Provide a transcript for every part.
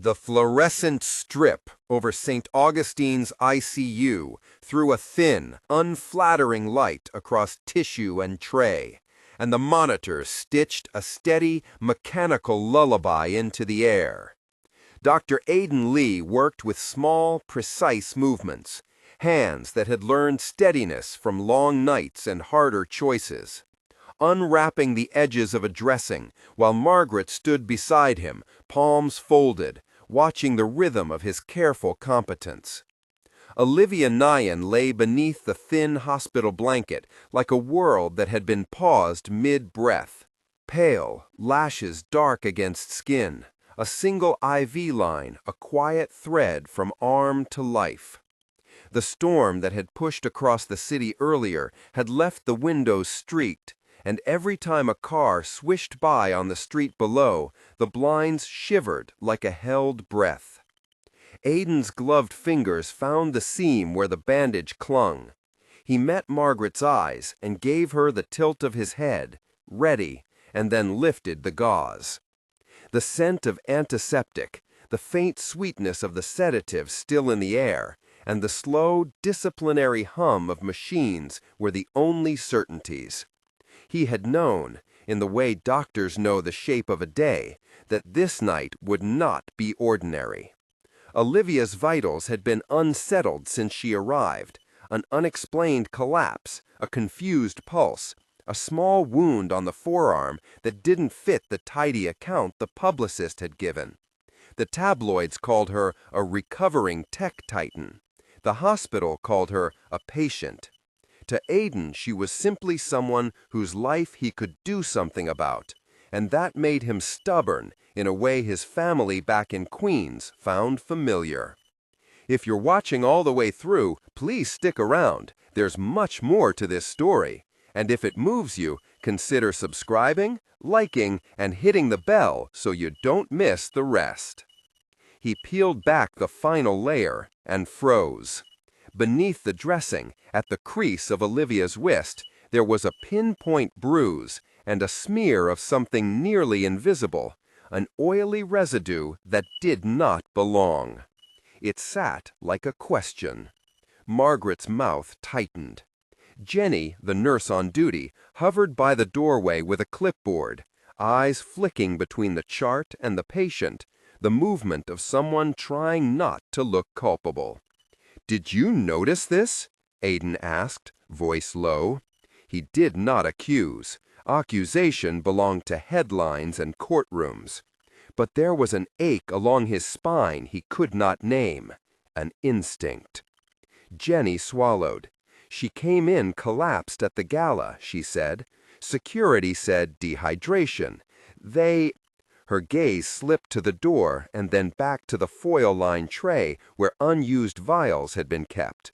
The fluorescent strip over St. Augustine's ICU threw a thin, unflattering light across tissue and tray, and the monitor stitched a steady, mechanical lullaby into the air. Dr. Aiden Lee worked with small, precise movements, hands that had learned steadiness from long nights and harder choices. Unwrapping the edges of a dressing, while Margaret stood beside him, palms folded, watching the rhythm of his careful competence. Olivia Nyen lay beneath the thin hospital blanket like a world that had been paused mid-breath. Pale, lashes dark against skin, a single IV line, a quiet thread from arm to life. The storm that had pushed across the city earlier had left the windows streaked, and every time a car swished by on the street below, the blinds shivered like a held breath. Aiden's gloved fingers found the seam where the bandage clung. He met Margaret's eyes and gave her the tilt of his head, ready, and then lifted the gauze. The scent of antiseptic, the faint sweetness of the sedative still in the air, and the slow, disciplinary hum of machines were the only certainties. He had known, in the way doctors know the shape of a day, that this night would not be ordinary. Olivia's vitals had been unsettled since she arrived, an unexplained collapse, a confused pulse, a small wound on the forearm that didn't fit the tidy account the publicist had given. The tabloids called her a recovering tech titan. The hospital called her a patient. To Aiden, she was simply someone whose life he could do something about, and that made him stubborn in a way his family back in Queens found familiar. If you're watching all the way through, please stick around. There's much more to this story, and if it moves you, consider subscribing, liking, and hitting the bell so you don't miss the rest. He peeled back the final layer and froze. Beneath the dressing, at the crease of Olivia's wrist, there was a pinpoint bruise and a smear of something nearly invisible, an oily residue that did not belong. It sat like a question. Margaret's mouth tightened. Jenny, the nurse on duty, hovered by the doorway with a clipboard, eyes flicking between the chart and the patient, the movement of someone trying not to look culpable. "Did you notice this?" Aiden asked, voice low. He did not accuse. Accusation belonged to headlines and courtrooms. But there was an ache along his spine he could not name, an instinct. Jenny swallowed. She came in collapsed at the gala, she said. Security said dehydration. Her gaze slipped to the door and then back to the foil-lined tray where unused vials had been kept.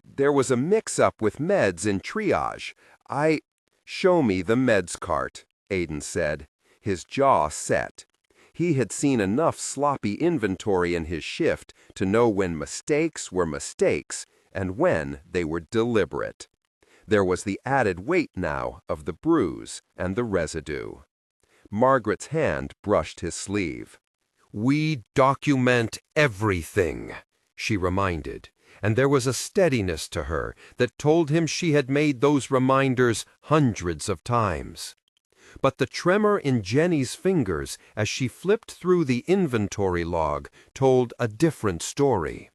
"There was a mix-up with meds in triage. Show me the meds cart," Aiden said. His jaw set. He had seen enough sloppy inventory in his shift to know when mistakes were mistakes and when they were deliberate. There was the added weight now of the bruise and the residue. Margaret's hand brushed his sleeve. "We document everything," she reminded, and there was a steadiness to her that told him she had made those reminders hundreds of times. But the tremor in Jenny's fingers as she flipped through the inventory log told a different story.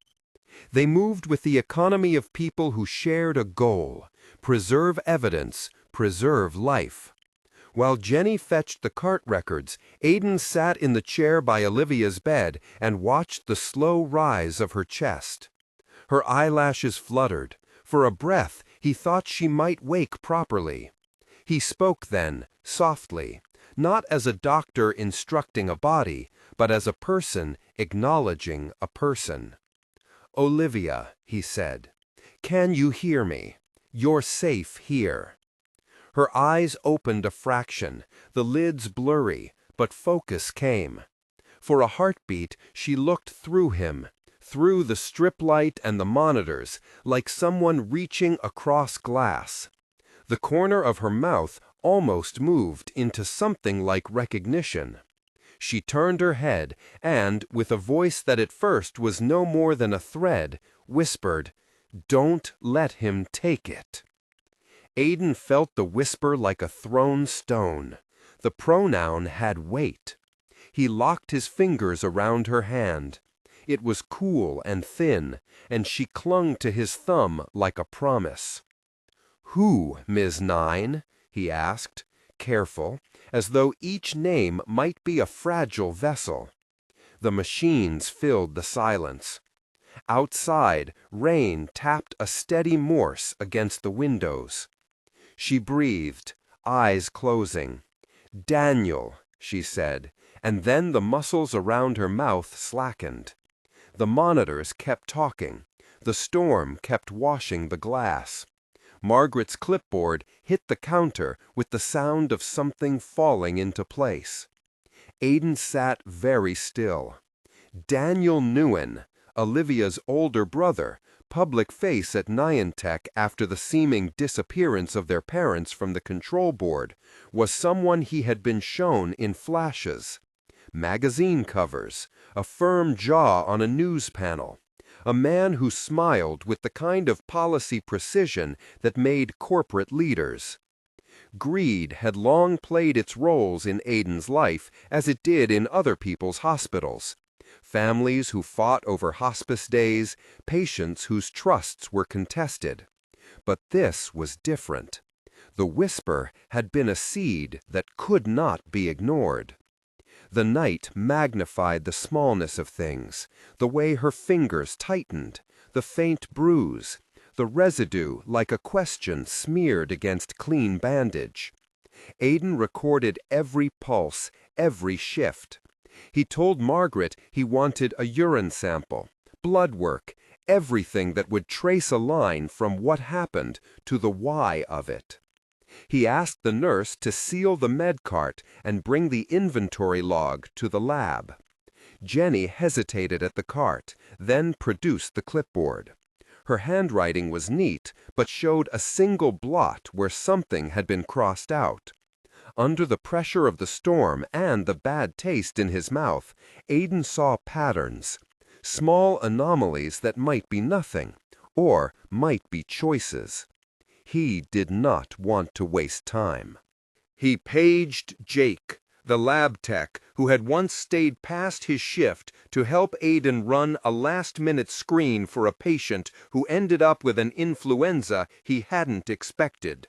They moved with the economy of people who shared a goal: preserve evidence, preserve life. While Jenny fetched the cart records, Aiden sat in the chair by Olivia's bed and watched the slow rise of her chest. Her eyelashes fluttered. For a breath, he thought she might wake properly. He spoke then, softly, not as a doctor instructing a body, but as a person acknowledging a person. "Olivia," he said, "can you hear me? You're safe here." Her eyes opened a fraction, the lids blurry, but focus came. For a heartbeat, she looked through him, through the strip light and the monitors, like someone reaching across glass. The corner of her mouth almost moved into something like recognition. She turned her head and, with a voice that at first was no more than a thread, whispered, "Don't let him take it." Aiden felt the whisper like a thrown stone. The pronoun had weight. He locked his fingers around her hand. It was cool and thin, and she clung to his thumb like a promise. "Who, Ms. Nyen?" he asked, careful, as though each name might be a fragile vessel. The machines filled the silence. Outside, rain tapped a steady Morse against the windows. She breathed, eyes closing. "Daniel," she said, and then the muscles around her mouth slackened. The monitors kept talking. The storm kept washing the glass. Margaret's clipboard hit the counter with the sound of something falling into place. Aiden sat very still. Daniel Nyen, Olivia's older brother, public face at Niantic after the seeming disappearance of their parents from the control board, was someone he had been shown in flashes. Magazine covers, a firm jaw on a news panel, a man who smiled with the kind of policy precision that made corporate leaders. Greed had long played its roles in Aiden's life as it did in other people's hospitals. Families who fought over hospice days, patients whose trusts were contested. But this was different. The whisper had been a seed that could not be ignored. The night magnified the smallness of things, the way her fingers tightened, the faint bruise, the residue like a question smeared against clean bandage. Aiden recorded every pulse, every shift. He told Margaret he wanted a urine sample, blood work, everything that would trace a line from what happened to the why of it. He asked the nurse to seal the med cart and bring the inventory log to the lab. Jenny hesitated at the cart, then produced the clipboard. Her handwriting was neat, but showed a single blot where something had been crossed out. Under the pressure of the storm and the bad taste in his mouth, Aiden saw patterns, small anomalies that might be nothing, or might be choices. He did not want to waste time. He paged Jake, the lab tech who had once stayed past his shift to help Aiden run a last-minute screen for a patient who ended up with an influenza he hadn't expected.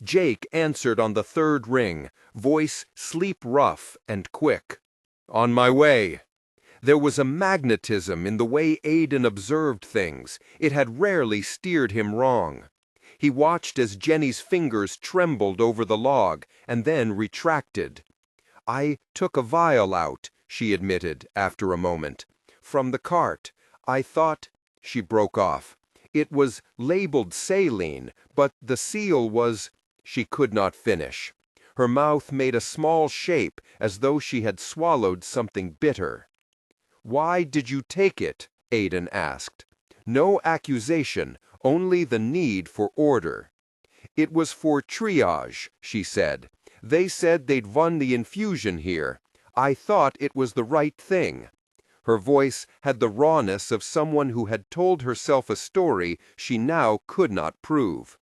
Jake answered on the third ring, voice sleep-rough and quick. "On my way." There was a magnetism in the way Aiden observed things. It had rarely steered him wrong. He watched as Jenny's fingers trembled over the log and then retracted. "I took a vial out," she admitted after a moment. "From the cart. I thought—" She broke off. "It was labeled saline, but the seal was—" She could not finish. Her mouth made a small shape as though she had swallowed something bitter. "Why did you take it?" Aiden asked. No accusation, only the need for order. "It was for triage," she said. "They said they'd run the infusion here. I thought it was the right thing." Her voice had the rawness of someone who had told herself a story she now could not prove.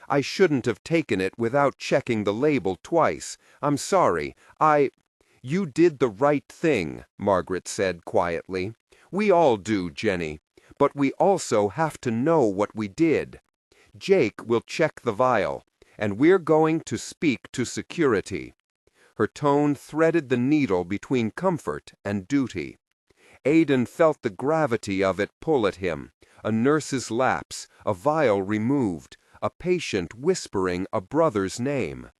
"I shouldn't have taken it without checking the label twice. I'm sorry. You did the right thing," Margaret said quietly. "We all do, Jenny. But we also have to know what we did. Jake will check the vial, and we're going to speak to security." Her tone threaded the needle between comfort and duty. Aiden felt the gravity of it pull at him, a nurse's lapse, a vial removed, a patient whispering a brother's name.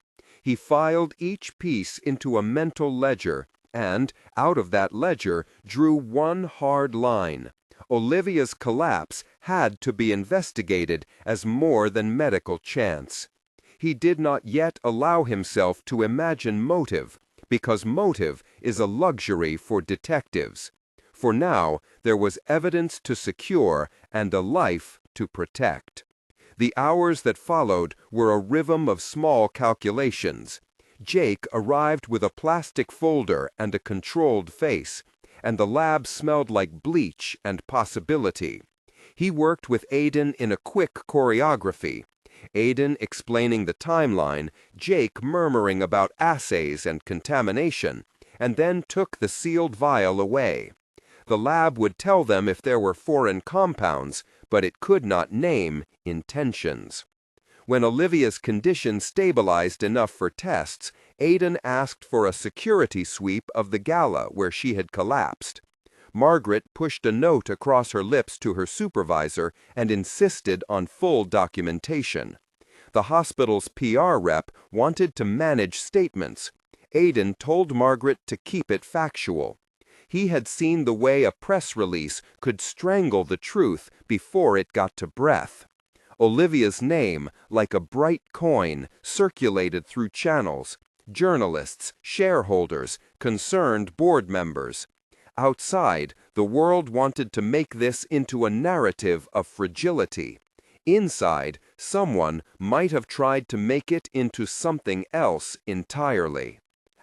He filed each piece into a mental ledger, and, out of that ledger, drew one hard line. Olivia's collapse had to be investigated as more than medical chance. He did not yet allow himself to imagine motive, because motive is a luxury for detectives. For now, there was evidence to secure and a life to protect. The hours that followed were a rhythm of small calculations. Jake arrived with a plastic folder and a controlled face, and the lab smelled like bleach and possibility. He worked with Aiden in a quick choreography. Aiden explaining the timeline, Jake murmuring about assays and contamination, and then took the sealed vial away. The lab would tell them if there were foreign compounds, but it could not name intentions. When Olivia's condition stabilized enough for tests, Aiden asked for a security sweep of the gala where she had collapsed. Margaret pushed a note across her lips to her supervisor and insisted on full documentation. The hospital's PR rep wanted to manage statements. Aiden told Margaret to keep it factual. He had seen the way a press release could strangle the truth before it got to breath. Olivia's name, like a bright coin, circulated through channels, journalists, shareholders, concerned board members. Outside, the world wanted to make this into a narrative of fragility. Inside, someone might have tried to make it into something else entirely.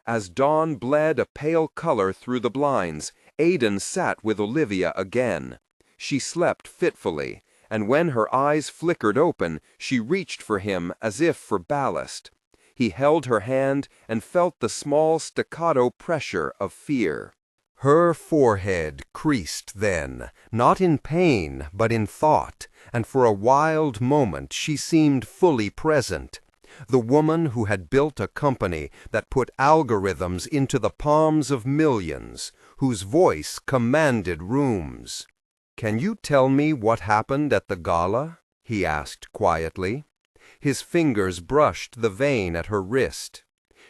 As dawn bled a pale color through the blinds, Aiden sat with Olivia again. She slept fitfully, and when her eyes flickered open, she reached for him as if for ballast. He held her hand and felt the small staccato pressure of fear. Her forehead creased then, not in pain, but in thought, and for a wild moment she seemed fully present. The woman who had built a company that put algorithms into the palms of millions, whose voice commanded rooms. "Can you tell me what happened at the gala?" he asked quietly. His fingers brushed the vein at her wrist.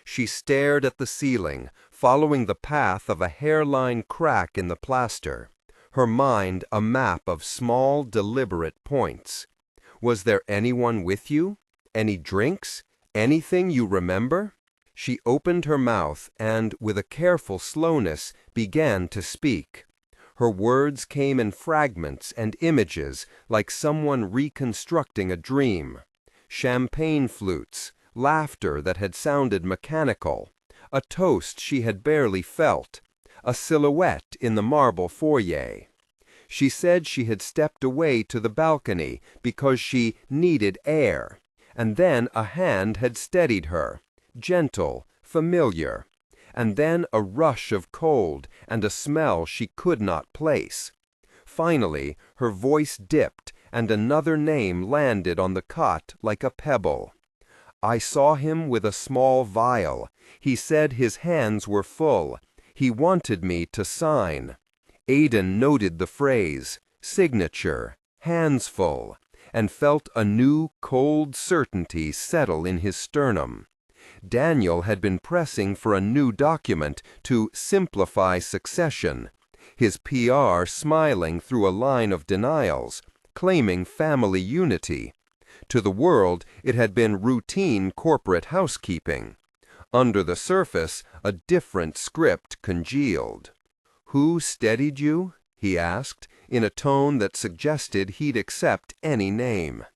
She stared at the ceiling, following the path of a hairline crack in the plaster, her mind a map of small, deliberate points. "Was there anyone with you? Any drinks? Anything you remember?" She opened her mouth and, with a careful slowness, began to speak. Her words came in fragments and images, like someone reconstructing a dream. Champagne flutes, laughter that had sounded mechanical, a toast she had barely felt, a silhouette in the marble foyer. She said she had stepped away to the balcony because she needed air, and then a hand had steadied her, gentle, familiar, and then a rush of cold and a smell she could not place. Finally, her voice dipped and another name landed on the cot like a pebble. "I saw him with a small vial. He said his hands were full. He wanted me to sign." Aiden noted the phrase, signature, hands full, and felt a new cold certainty settle in his sternum. Daniel had been pressing for a new document to simplify succession, his PR smiling through a line of denials, claiming family unity. To the world, it had been routine corporate housekeeping. Under the surface, a different script congealed. "Who steadied you?" he asked, in a tone that suggested he'd accept any name.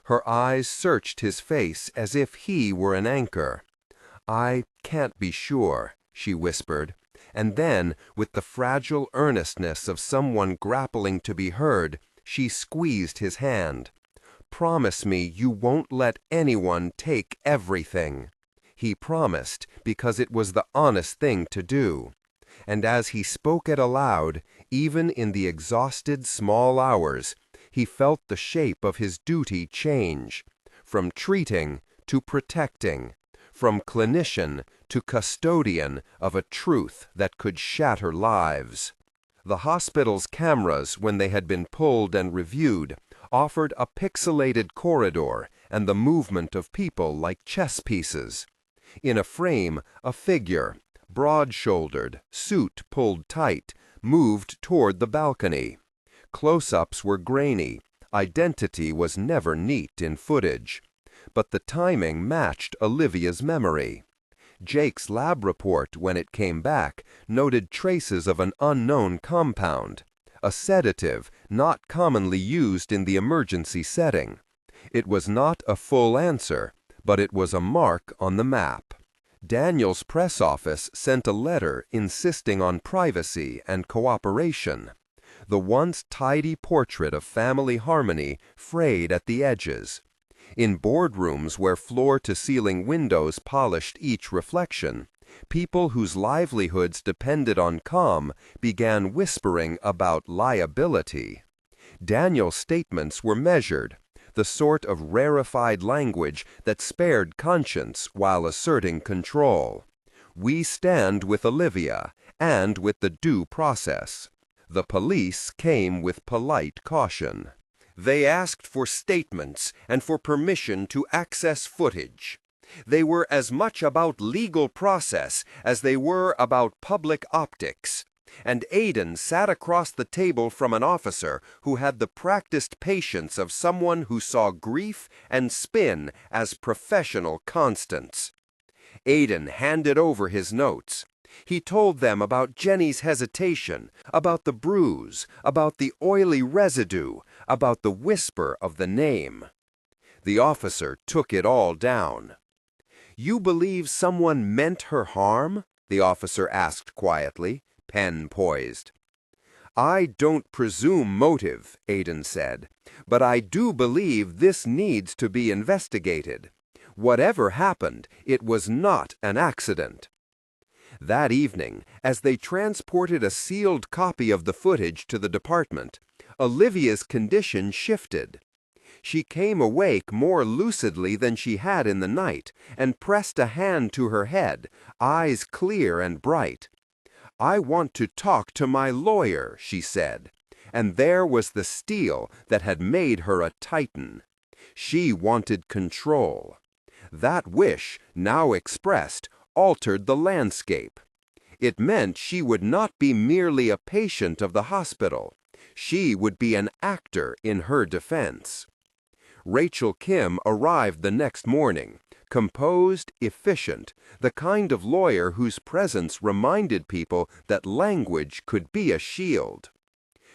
Her eyes searched his face as if he were an anchor. "I can't be sure," she whispered, and then, with the fragile earnestness of someone grappling to be heard, she squeezed his hand. "Promise me you won't let anyone take everything." He promised because it was the honest thing to do. And as he spoke it aloud, even in the exhausted small hours, he felt the shape of his duty change, from treating to protecting, from clinician to custodian of a truth that could shatter lives. The hospital's cameras, when they had been pulled and reviewed, offered a pixelated corridor and the movement of people like chess pieces. In a frame, a figure, broad-shouldered, suit pulled tight, moved toward the balcony. Close-ups were grainy. Identity was never neat in footage. But the timing matched Olivia's memory. Jake's lab report, when it came back, noted traces of an unknown compound, a sedative not commonly used in the emergency setting. It was not a full answer, but it was a mark on the map. Daniel's press office sent a letter insisting on privacy and cooperation. The once tidy portrait of family harmony frayed at the edges. In boardrooms where floor-to-ceiling windows polished each reflection, people whose livelihoods depended on calm began whispering about liability. Daniel's statements were measured, the sort of rarefied language that spared conscience while asserting control. We stand with Olivia and with the due process. The police came with polite caution. They asked for statements and for permission to access footage. They were as much about legal process as they were about public optics. And Aiden sat across the table from an officer who had the practiced patience of someone who saw grief and spin as professional constants. Aiden handed over his notes. He told them about Jenny's hesitation, about the bruise, about the oily residue, about the whisper of the name. The officer took it all down. "You believe someone meant her harm?" the officer asked quietly, pen poised. "I don't presume motive," Aiden said, "but I do believe this needs to be investigated. Whatever happened, it was not an accident." That evening, as they transported a sealed copy of the footage to the department, Olivia's condition shifted. She came awake more lucidly than she had in the night and pressed a hand to her head, eyes clear and bright. "I want to talk to my lawyer," she said, and there was the steel that had made her a titan. She wanted control. That wish, now expressed, altered the landscape. It meant she would not be merely a patient of the hospital. She would be an actor in her defense. Rachel Kim arrived the next morning, composed, efficient, the kind of lawyer whose presence reminded people that language could be a shield.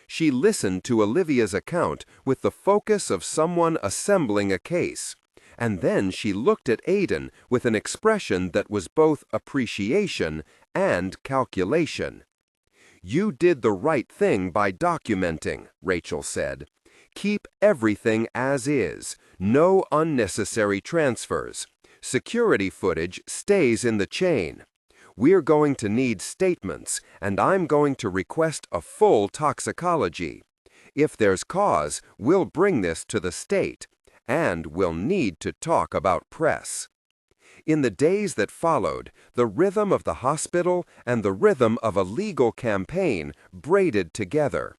She listened to Olivia's account with the focus of someone assembling a case, and then she looked at Aiden with an expression that was both appreciation and calculation. "You did the right thing by documenting," Rachel said. "Keep everything as is, no unnecessary transfers. Security footage stays in the chain. We're going to need statements, and I'm going to request a full toxicology. If there's cause, we'll bring this to the state, and we'll need to talk about press." In the days that followed, the rhythm of the hospital and the rhythm of a legal campaign braided together.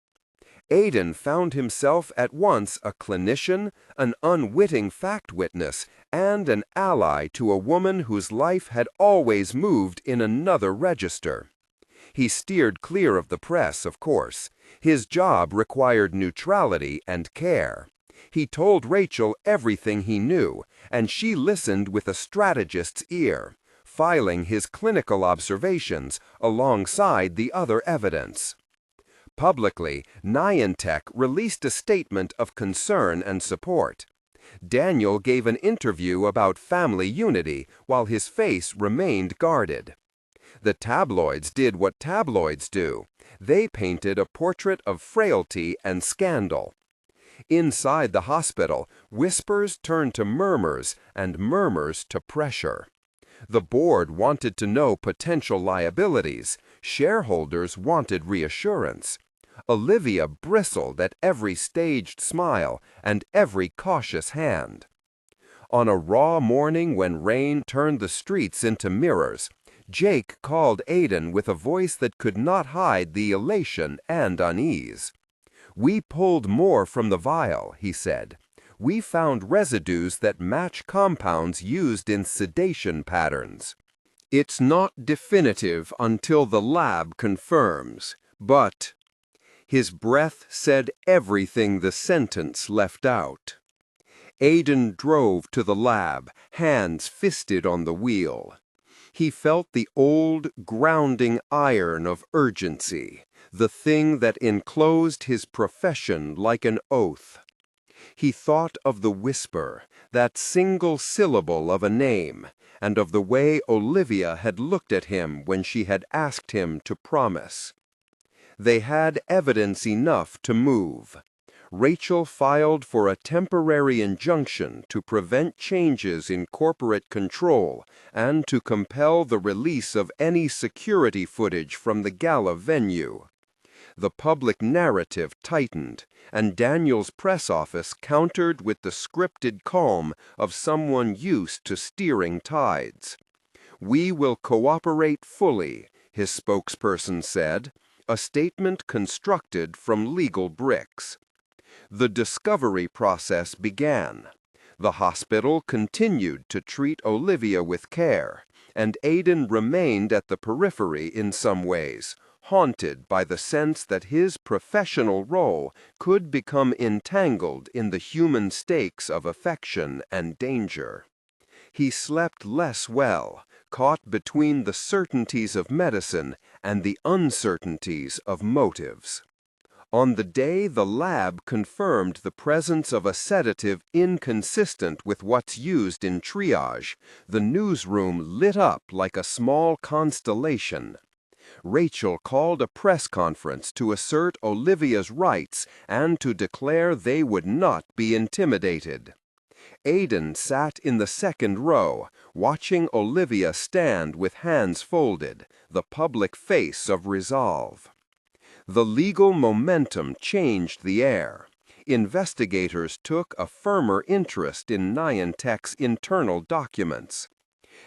Aiden found himself at once a clinician, an unwitting fact witness, and an ally to a woman whose life had always moved in another register. He steered clear of the press, of course. His job required neutrality and care. He told Rachel everything he knew, and she listened with a strategist's ear, filing his clinical observations alongside the other evidence. Publicly, Nyen released a statement of concern and support. Daniel gave an interview about family unity while his face remained guarded. The tabloids did what tabloids do. They painted a portrait of frailty and scandal. Inside the hospital, whispers turned to murmurs and murmurs to pressure. The board wanted to know potential liabilities. Shareholders wanted reassurance. Olivia bristled at every staged smile and every cautious hand. On a raw morning when rain turned the streets into mirrors, Jake called Aiden with a voice that could not hide the elation and unease. "We pulled more from the vial," he said. "We found residues that match compounds used in sedation patterns. It's not definitive until the lab confirms, but—" His breath said everything the sentence left out. Aiden drove to the lab, hands fisted on the wheel. He felt the old, grounding iron of urgency, the thing that enclosed his profession like an oath. He thought of the whisper, that single syllable of a name, and of the way Olivia had looked at him when she had asked him to promise. They had evidence enough to move. Rachel filed for a temporary injunction to prevent changes in corporate control and to compel the release of any security footage from the gala venue. The public narrative tightened, and Daniel's press office countered with the scripted calm of someone used to steering tides. "We will cooperate fully," his spokesperson said, a statement constructed from legal bricks. The discovery process began. The hospital continued to treat Olivia with care, and Aiden remained at the periphery in some ways, haunted by the sense that his professional role could become entangled in the human stakes of affection and danger. He slept less well, caught between the certainties of medicine and the uncertainties of motives. On the day the lab confirmed the presence of a sedative inconsistent with what's used in triage, the newsroom lit up like a small constellation. Rachel called a press conference to assert Olivia's rights and to declare they would not be intimidated. Aiden sat in the second row, watching Olivia stand with hands folded, the public face of resolve. The legal momentum changed the air. Investigators took a firmer interest in Niantic's internal documents.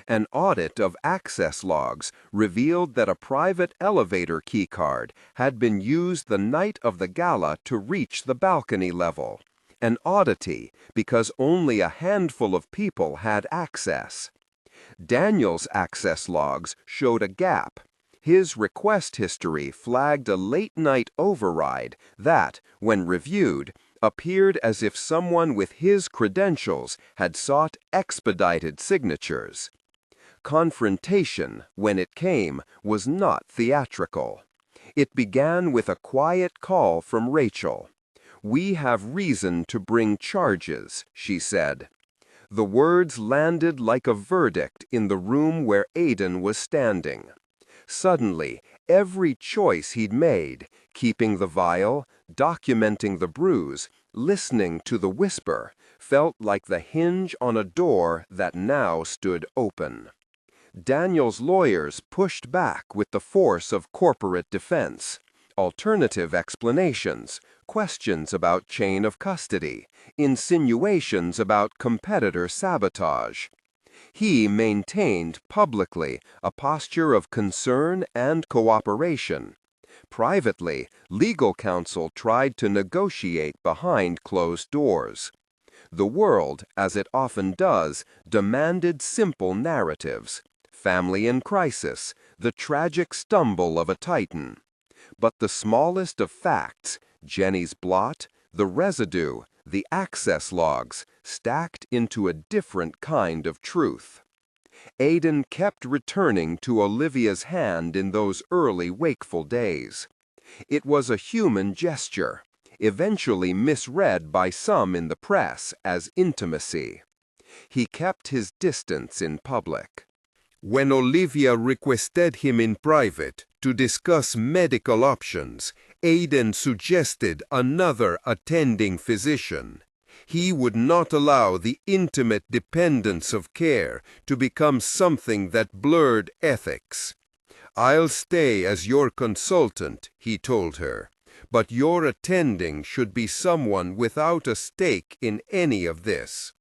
An audit of access logs revealed that a private elevator keycard had been used the night of the gala to reach the balcony level. An oddity because only a handful of people had access. Daniel's access logs showed a gap. His request history flagged a late-night override that, when reviewed, appeared as if someone with his credentials had sought expedited signatures. Confrontation, when it came, was not theatrical. It began with a quiet call from Rachel. "We have reason to bring charges," she said. The words landed like a verdict in the room where Aiden was standing. Suddenly, every choice he'd made, keeping the vial, documenting the bruise, listening to the whisper, felt like the hinge on a door that now stood open. Daniel's lawyers pushed back with the force of corporate defense. Alternative explanations, questions about chain of custody, insinuations about competitor sabotage. He maintained publicly a posture of concern and cooperation. Privately, legal counsel tried to negotiate behind closed doors. The world, as it often does, demanded simple narratives. Family in crisis, the tragic stumble of a titan. But the smallest of facts, Jenny's blot, the residue, the access logs, stacked into a different kind of truth. Aiden kept returning to Olivia's hand in those early wakeful days. It was a human gesture, eventually misread by some in the press as intimacy. He kept his distance in public. When Olivia requested him in private to discuss medical options, Aiden suggested another attending physician. He would not allow the intimate dependence of care to become something that blurred ethics. "I'll stay as your consultant," he told her, "but your attending should be someone without a stake in any of this."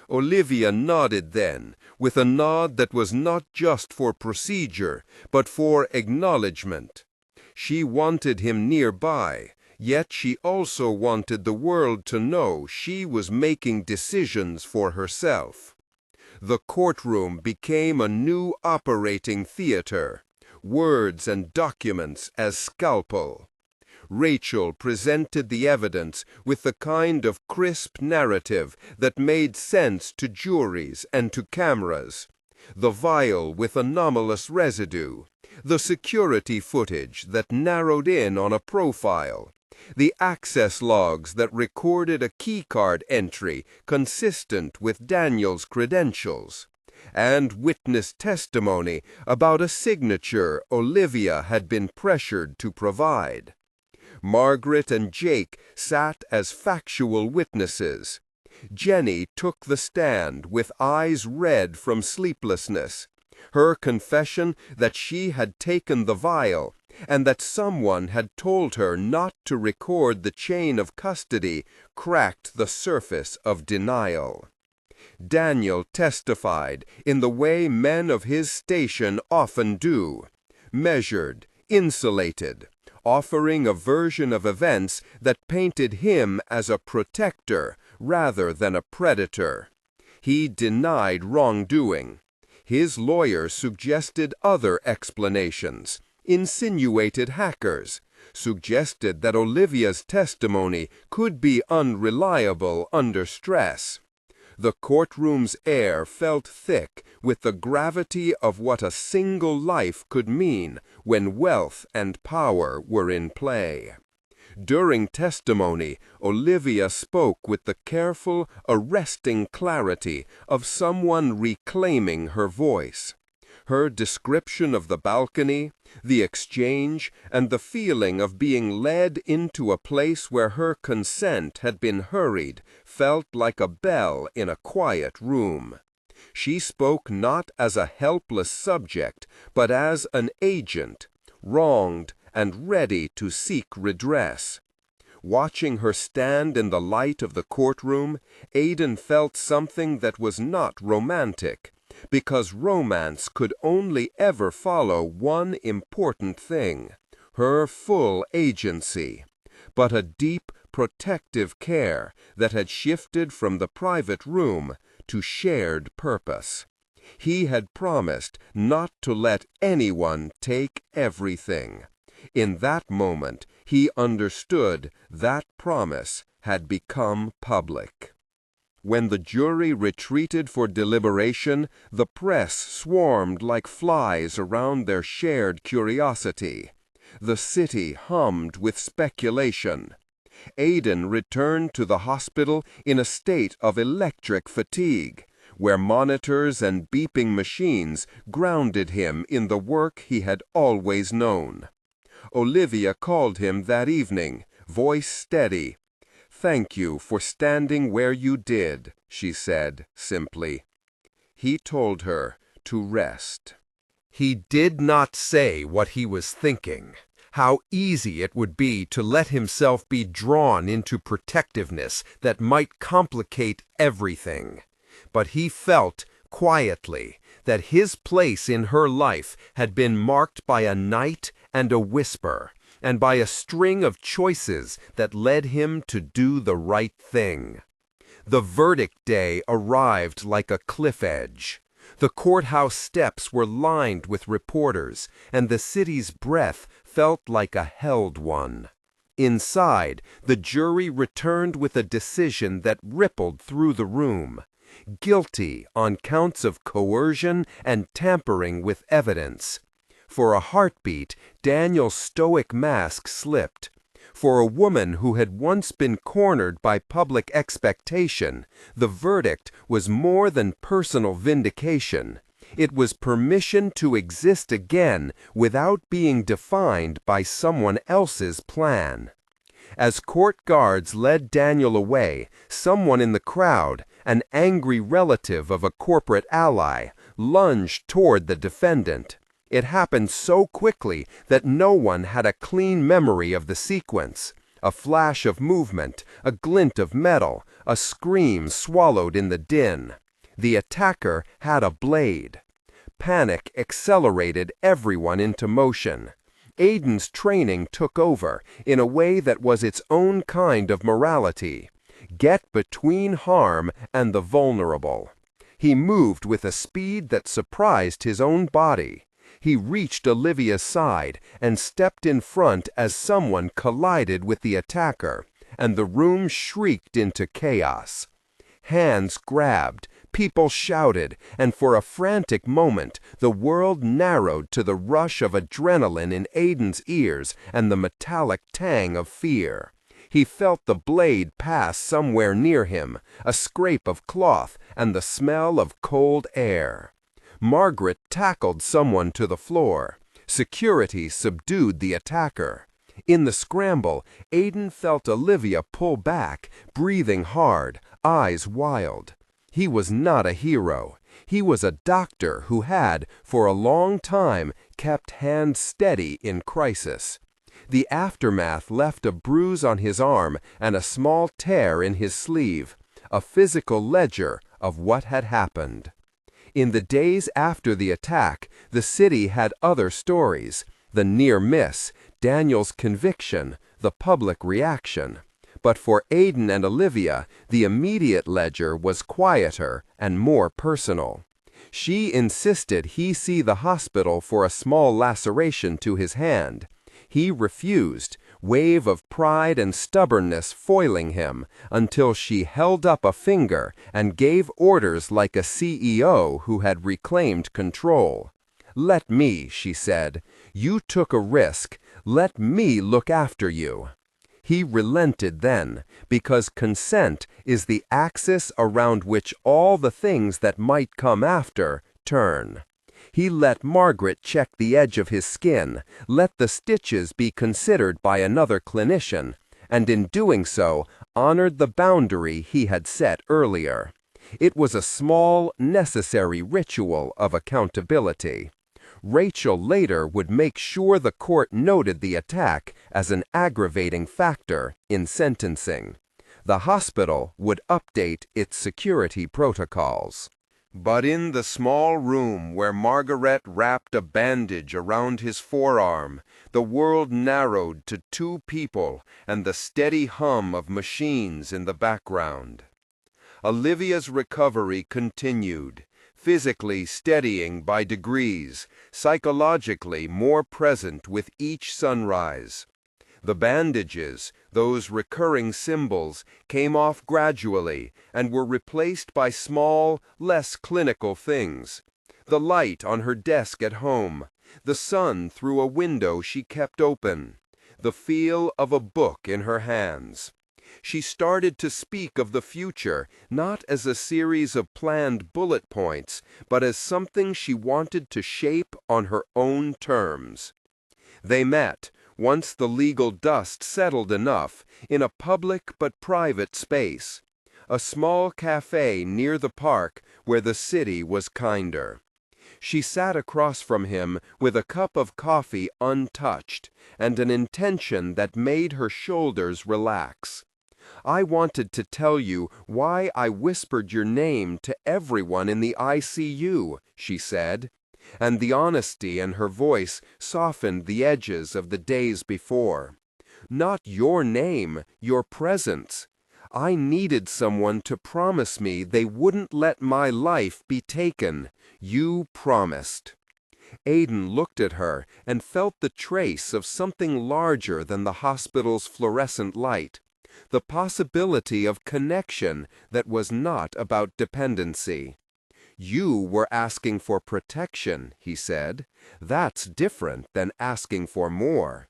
Olivia nodded then, with a nod that was not just for procedure, but for acknowledgement. She wanted him nearby, yet she also wanted the world to know she was making decisions for herself. The courtroom became a new operating theater, words and documents as scalpel. Rachel presented the evidence with the kind of crisp narrative that made sense to juries and to cameras. The vial with anomalous residue, the security footage that narrowed in on a profile, The access logs that recorded a keycard entry consistent with Daniel's credentials, and witness testimony about a signature Olivia had been pressured to provide. Margaret and Jake sat as factual witnesses. Jenny took the stand with eyes red from sleeplessness. Her confession that she had taken the vial and that someone had told her not to record the chain of custody cracked the surface of denial. Daniel testified in the way men of his station often do, measured, insulated, offering a version of events that painted him as a protector rather than a predator. He denied wrongdoing. His lawyer suggested other explanations, insinuated hackers, suggested that Olivia's testimony could be unreliable under stress. The courtroom's air felt thick with the gravity of what a single life could mean when wealth and power were in play. During testimony, Olivia spoke with the careful, arresting clarity of someone reclaiming her voice. Her description of the balcony, the exchange, and the feeling of being led into a place where her consent had been hurried felt like a bell in a quiet room. She spoke not as a helpless subject, but as an agent, wronged and ready to seek redress. Watching her stand in the light of the courtroom, Aiden felt something that was not romantic, because romance could only ever follow one important thing, her full agency, but a deep, protective care that had shifted from the private room to shared purpose. He had promised not to let anyone take everything. In that moment, he understood that promise had become public. When the jury retreated for deliberation, the press swarmed like flies around their shared curiosity. The city hummed with speculation. Aiden returned to the hospital in a state of electric fatigue, where monitors and beeping machines grounded him in the work he had always known. Olivia called him that evening, voice steady. "Thank you for standing where you did," she said simply. He told her to rest. He did not say what he was thinking, how easy it would be to let himself be drawn into protectiveness that might complicate everything. But he felt, quietly, that his place in her life had been marked by a night and a whisper, and by a string of choices that led him to do the right thing. The verdict day arrived like a cliff edge. The courthouse steps were lined with reporters, and the city's breath felt like a held one. Inside, the jury returned with a decision that rippled through the room. Guilty on counts of coercion and tampering with evidence. For a heartbeat, Daniel's stoic mask slipped. For a woman who had once been cornered by public expectation, the verdict was more than personal vindication. It was permission to exist again without being defined by someone else's plan. As court guards led Daniel away, someone in the crowd, an angry relative of a corporate ally, lunged toward the defendant. It happened so quickly that no one had a clean memory of the sequence. A flash of movement, a glint of metal, a scream swallowed in the din. The attacker had a blade. Panic accelerated everyone into motion. Aiden's training took over in a way that was its own kind of morality. Get between harm and the vulnerable. He moved with a speed that surprised his own body. He reached Olivia's side and stepped in front as someone collided with the attacker, and the room shrieked into chaos. Hands grabbed, People shouted, and for a frantic moment, the world narrowed to the rush of adrenaline in Aiden's ears and the metallic tang of fear. He felt the blade pass somewhere near him, a scrape of cloth, and the smell of cold air. Margaret tackled someone to the floor. Security subdued the attacker. In the scramble, Aiden felt Olivia pull back, breathing hard, eyes wild. He was not a hero. He was a doctor who had, for a long time, kept hands steady in crisis. The aftermath left a bruise on his arm and a small tear in his sleeve, a physical ledger of what had happened. In the days after the attack, the city had other stories: the near miss, Daniel's conviction, the public reaction. But for Aiden and Olivia, the immediate ledger was quieter and more personal. She insisted he see the hospital for a small laceration to his hand. He refused, wave of pride and stubbornness foiling him, until she held up a finger and gave orders like a CEO who had reclaimed control. "Let me," she said. "You took a risk. Let me look after you." He relented then, because consent is the axis around which all the things that might come after turn. He let Margaret check the edge of his skin, let the stitches be considered by another clinician, and in doing so, honored the boundary he had set earlier. It was a small, necessary ritual of accountability. Rachel later would make sure the court noted the attack as an aggravating factor in sentencing. The hospital would update its security protocols. But in the small room where Margaret wrapped a bandage around his forearm, the world narrowed to two people and the steady hum of machines in the background. Olivia's recovery continued, physically steadying by degrees, psychologically more present with each sunrise. The bandages, those recurring symbols, came off gradually and were replaced by small, less clinical things. The light on her desk at home, the sun through a window she kept open, the feel of a book in her hands. She started to speak of the future, not as a series of planned bullet points, but as something she wanted to shape on her own terms. They met, once the legal dust settled enough, in a public but private space, a small cafe near the park where the city was kinder. She sat across from him with a cup of coffee untouched, and an intention that made her shoulders relax. "I wanted to tell you why I whispered your name to everyone in the ICU," she said, and the honesty in her voice softened the edges of the days before. "Not your name, your presence. I needed someone to promise me they wouldn't let my life be taken. You promised." Aiden looked at her and felt the trace of something larger than the hospital's fluorescent light. The possibility of connection that was not about dependency. "You were asking for protection," he said. "That's different than asking for more."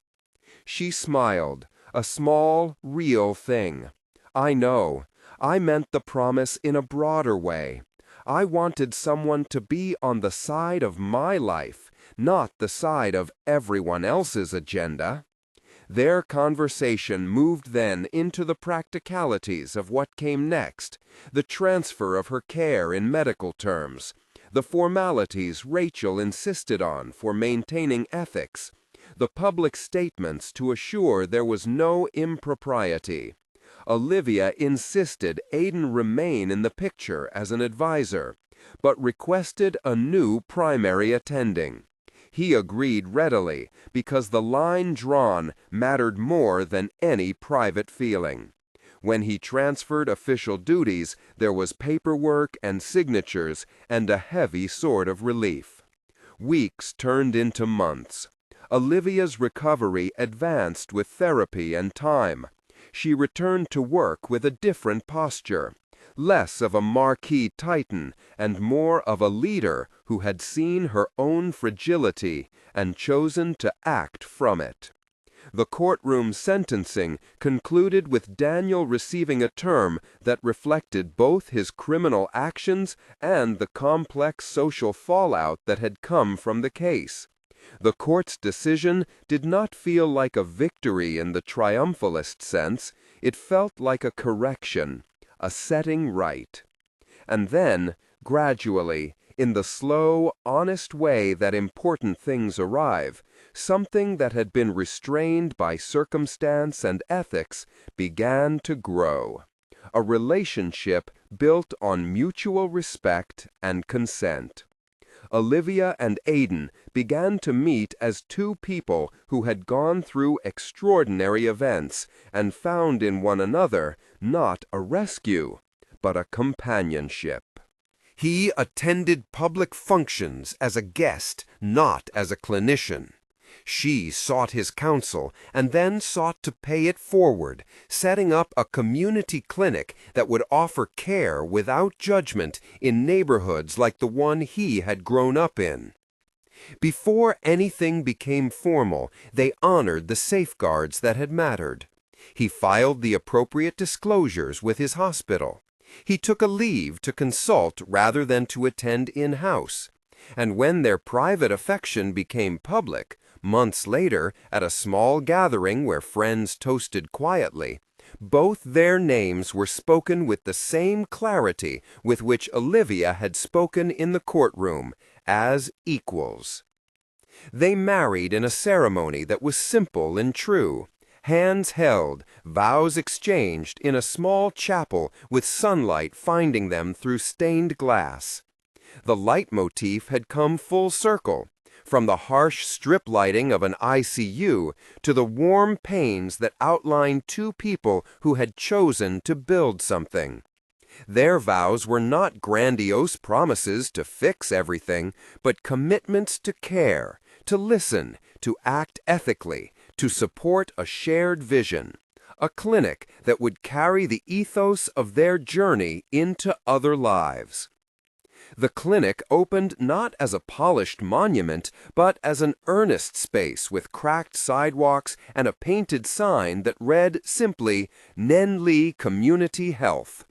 She smiled, a small, real thing. "I know. I meant the promise in a broader way. I wanted someone to be on the side of my life, not the side of everyone else's agenda." Their conversation moved then into the practicalities of what came next, the transfer of her care in medical terms, the formalities Rachel insisted on for maintaining ethics, the public statements to assure there was no impropriety. Olivia insisted Aiden remain in the picture as an advisor, but requested a new primary attending. He agreed readily, because the line drawn mattered more than any private feeling. When he transferred official duties, there was paperwork and signatures and a heavy sort of relief. Weeks turned into months. Olivia's recovery advanced with therapy and time. She returned to work with a different posture. less of a marquee titan and more of a leader who had seen her own fragility and chosen to act from it. The courtroom sentencing concluded with Daniel receiving a term that reflected both his criminal actions and the complex social fallout that had come from the case. The court's decision did not feel like a victory in the triumphalist sense. It felt like a correction, a setting right. And then, gradually, in the slow, honest way that important things arrive, something that had been restrained by circumstance and ethics began to grow. A relationship built on mutual respect and consent. Olivia and Aiden began to meet as two people who had gone through extraordinary events and found in one another not a rescue, but a companionship. He attended public functions as a guest, not as a clinician. She sought his counsel and then sought to pay it forward, setting up a community clinic that would offer care without judgment in neighborhoods like the one he had grown up in. Before anything became formal, they honored the safeguards that had mattered. He filed the appropriate disclosures with his hospital. He took a leave to consult rather than to attend in-house. And when their private affection became public, months later, at a small gathering where friends toasted quietly, both their names were spoken with the same clarity with which Olivia had spoken in the courtroom, as equals. They married in a ceremony that was simple and true. Hands held, vows exchanged in a small chapel with sunlight finding them through stained glass. The leitmotif had come full circle, from the harsh strip lighting of an ICU to the warm panes that outlined two people who had chosen to build something. Their vows were not grandiose promises to fix everything, but commitments to care, to listen, to act ethically, to support a shared vision, a clinic that would carry the ethos of their journey into other lives. The clinic opened not as a polished monument, but as an earnest space with cracked sidewalks and a painted sign that read simply, Nyen Lee Community Health.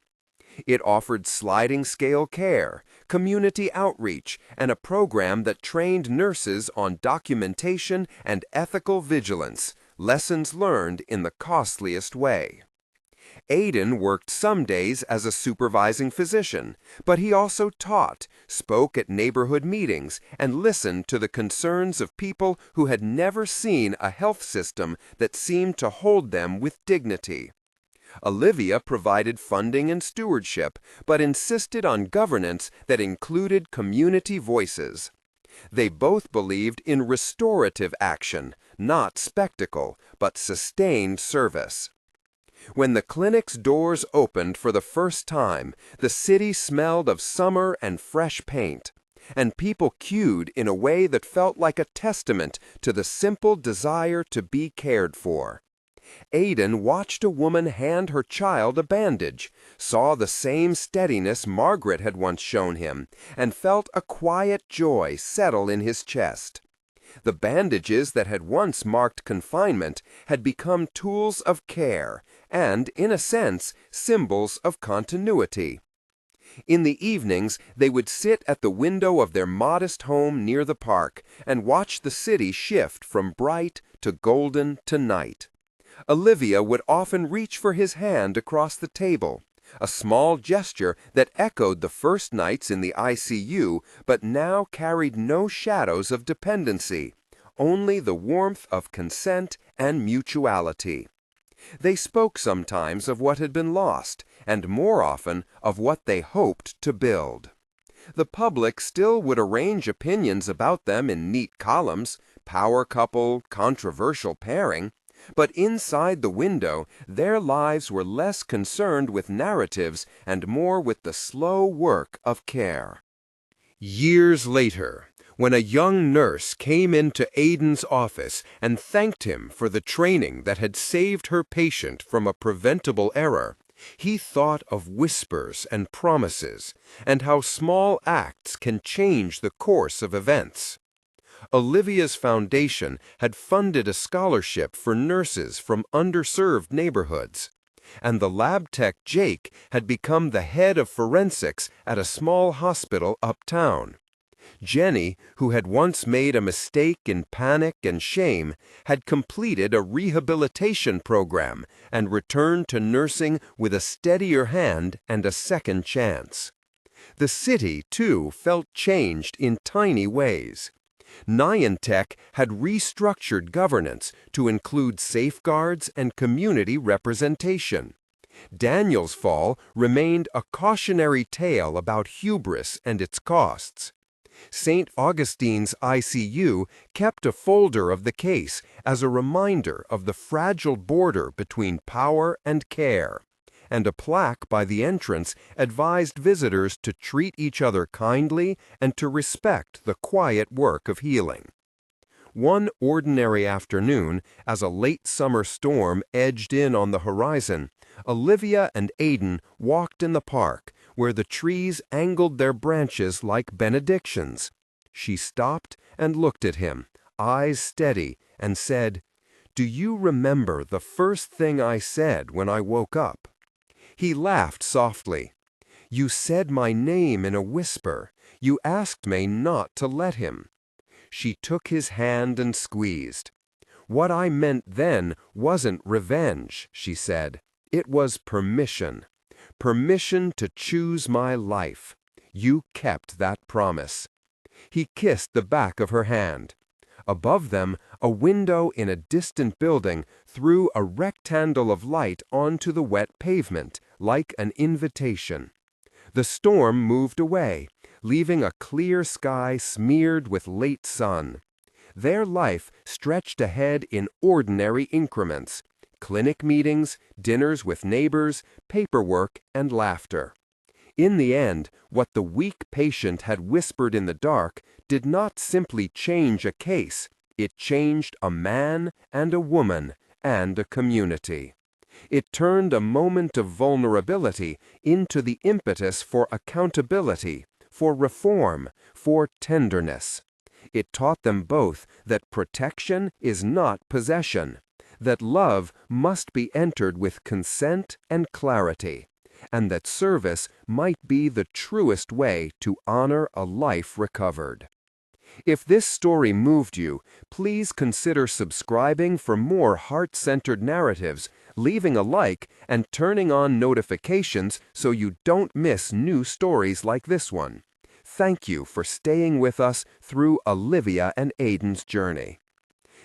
It offered sliding-scale care, community outreach, and a program that trained nurses on documentation and ethical vigilance, lessons learned in the costliest way. Aiden worked some days as a supervising physician, but he also taught, spoke at neighborhood meetings, and listened to the concerns of people who had never seen a health system that seemed to hold them with dignity. Olivia provided funding and stewardship, but insisted on governance that included community voices. They both believed in restorative action, not spectacle, but sustained service. When the clinic's doors opened for the first time, the city smelled of summer and fresh paint, and people queued in a way that felt like a testament to the simple desire to be cared for. Aiden watched a woman hand her child a bandage, saw the same steadiness Margaret had once shown him, and felt a quiet joy settle in his chest. The bandages that had once marked confinement had become tools of care and, in a sense, symbols of continuity. In the evenings, they would sit at the window of their modest home near the park and watch the city shift from bright to golden to night. Olivia would often reach for his hand across the table, a small gesture that echoed the first nights in the ICU but now carried no shadows of dependency, only the warmth of consent and mutuality. They spoke sometimes of what had been lost, and more often of what they hoped to build. The public still would arrange opinions about them in neat columns, power couple, controversial pairing, but inside the window, their lives were less concerned with narratives and more with the slow work of care. Years later, when a young nurse came into Aiden's office and thanked him for the training that had saved her patient from a preventable error, He thought of whispers and promises, and how small acts can change the course of events. Olivia's foundation had funded a scholarship for nurses from underserved neighborhoods, and the lab tech Jake had become the head of forensics at a small hospital uptown. Jenny, who had once made a mistake in panic and shame, had completed a rehabilitation program and returned to nursing with a steadier hand and a second chance. The city, too, felt changed in tiny ways. Niantic had restructured governance to include safeguards and community representation. Daniel's Fall remained a cautionary tale about hubris and its costs. St. Augustine's ICU kept a folder of the case as a reminder of the fragile border between power and care, and a plaque by the entrance advised visitors to treat each other kindly and to respect the quiet work of healing. One ordinary afternoon, as a late summer storm edged in on the horizon, Olivia and Aiden walked in the park, where the trees angled their branches like benedictions. She stopped and looked at him, eyes steady, and said, "Do you remember the first thing I said when I woke up?" He laughed softly. "You said my name in a whisper. You asked me not to let him." She took his hand and squeezed. "What I meant then wasn't revenge," she said. "It was permission. Permission to choose my life. You kept that promise." He kissed the back of her hand. Above them, a window in a distant building threw a rectangle of light onto the wet pavement, like an invitation. The storm moved away, leaving a clear sky smeared with late sun. Their life stretched ahead in ordinary increments: clinic meetings, dinners with neighbors, paperwork, and laughter. In the end, what the weak patient had whispered in the dark did not simply change a case, it changed a man and a woman and a community. It turned a moment of vulnerability into the impetus for accountability, for reform, for tenderness. It taught them both that protection is not possession, that love must be entered with consent and clarity, and that service might be the truest way to honor a life recovered. If this story moved you, please consider subscribing for more heart-centered narratives, leaving a like, and turning on notifications so you don't miss new stories like this one. Thank you for staying with us through Olivia and Aiden's journey.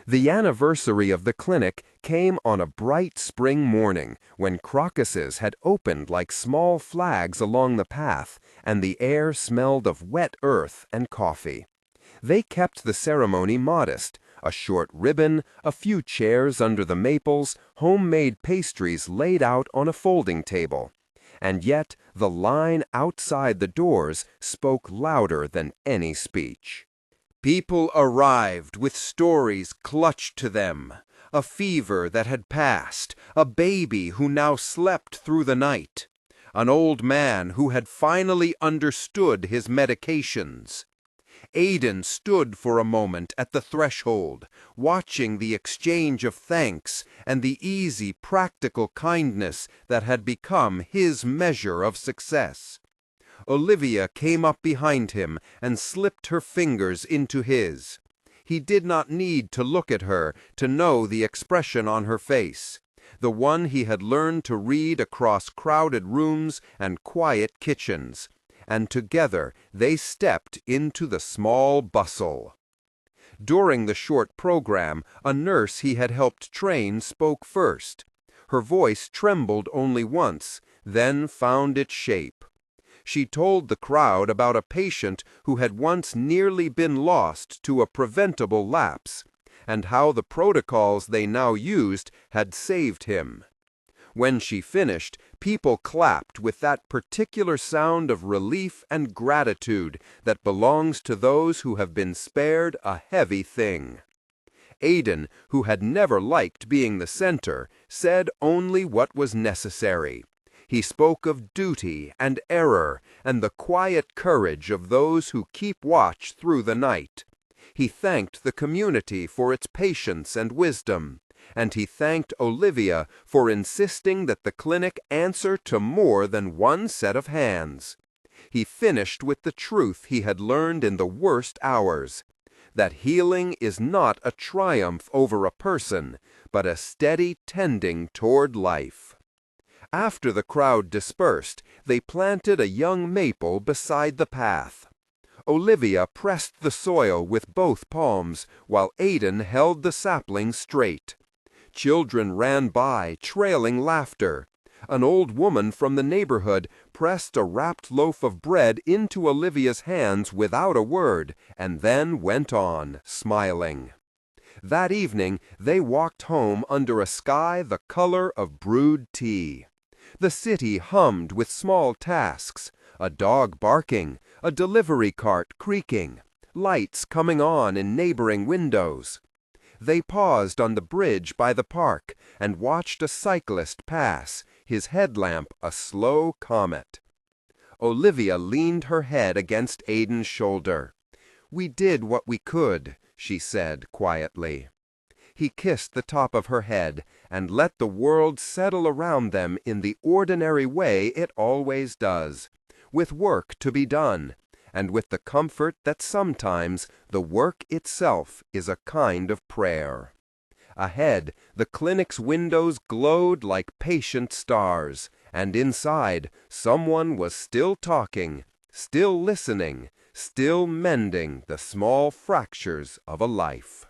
The anniversary of the clinic came on a bright spring morning when crocuses had opened like small flags along the path and the air smelled of wet earth and coffee. They kept the ceremony modest: a short ribbon, a few chairs under the maples, homemade pastries laid out on a folding table. And yet the line outside the doors spoke louder than any speech. People arrived with stories clutched to them: a fever that had passed, a baby who now slept through the night, an old man who had finally understood his medications. Aiden stood for a moment at the threshold, watching the exchange of thanks and the easy, practical kindness that had become his measure of success. Olivia came up behind him and slipped her fingers into his. He did not need to look at her to know the expression on her face, the one he had learned to read across crowded rooms and quiet kitchens, and together they stepped into the small bustle. During the short program, a nurse he had helped train spoke first. Her voice trembled only once, then found its shape. She told the crowd about a patient who had once nearly been lost to a preventable lapse, and how the protocols they now used had saved him. When she finished, people clapped with that particular sound of relief and gratitude that belongs to those who have been spared a heavy thing. Aiden, who had never liked being the center, said only what was necessary. He spoke of duty and error and the quiet courage of those who keep watch through the night. He thanked the community for its patience and wisdom, and he thanked Olivia for insisting that the clinic answer to more than one set of hands. He finished with the truth he had learned in the worst hours, that healing is not a triumph over a person, but a steady tending toward life. After the crowd dispersed, they planted a young maple beside the path. Olivia pressed the soil with both palms, while Aiden held the sapling straight. Children ran by, trailing laughter. An old woman from the neighborhood pressed a wrapped loaf of bread into Olivia's hands without a word, and then went on, smiling. That evening they walked home under a sky the color of brewed tea. The city hummed with small tasks, a dog barking, a delivery cart creaking, lights coming on in neighboring windows. They paused on the bridge by the park and watched a cyclist pass, his headlamp a slow comet. Olivia leaned her head against Aiden's shoulder. "We did what we could," she said quietly. He kissed the top of her head and let the world settle around them in the ordinary way it always does, with work to be done, and with the comfort that sometimes the work itself is a kind of prayer. Ahead, the clinic's windows glowed like patient stars, and inside, someone was still talking, still listening, still mending the small fractures of a life.